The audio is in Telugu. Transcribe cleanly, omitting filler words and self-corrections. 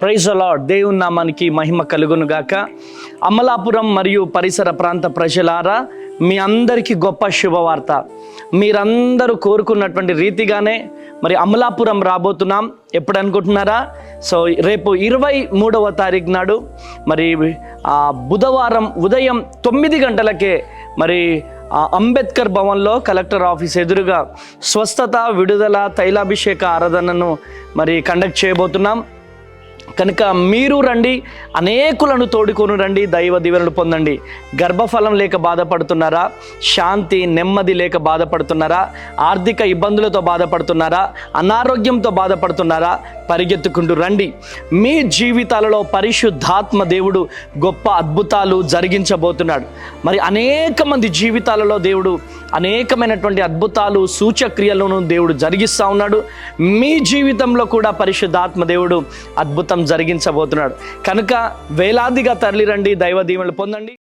Praise the lord. దేవుని నామానికి మహిమ కలుగును గాక. అమలాపురం మరియు పరిసర ప్రాంత ప్రజలారా, మీ అందరికీ గొప్ప శుభవార్త. మీరందరూ కోరుకున్నటువంటి రీతిగానే మరి అమలాపురం రాబోతున్నాం. ఎప్పుడు అనుకుంటున్నారా? సో రేపు 23వ తారీఖు నాడు మరి బుధవారం ఉదయం 9 గంటలకే మరి అంబేద్కర్ భవన్లో కలెక్టర్ ఆఫీస్ ఎదురుగా స్వస్థత, విడుదల, తైలాభిషేక ఆరాధనను మరి కండక్ట్ చేయబోతున్నాం. కనుక మీరు రండి, అనేకులను తోడుకొని రండి, దైవ దీవెనలు పొందండి. గర్భఫలం లేక బాధపడుతున్నారా? శాంతి నెమ్మది లేక బాధపడుతున్నారా? ఆర్థిక ఇబ్బందులతో బాధపడుతున్నారా? అనారోగ్యంతో బాధపడుతున్నారా? పరిగెత్తుకుంటూ రండి. మీ జీవితాలలో పరిశుద్ధాత్మ దేవుడు గొప్ప అద్భుతాలు జరిగించబోతున్నాడు. మరి అనేక మంది జీవితాలలో దేవుడు అనేకమైనటువంటి అద్భుతాలు, సూచక్రియలను దేవుడు జరిగిస్తూ ఉన్నాడు. మీ జీవితంలో కూడా పరిశుద్ధాత్మ దేవుడు అద్భుతం జరిగించబోతున్నాడు. కనుక వేలాదిగా తరలిరండి, దైవ దీవెనలు పొందండి.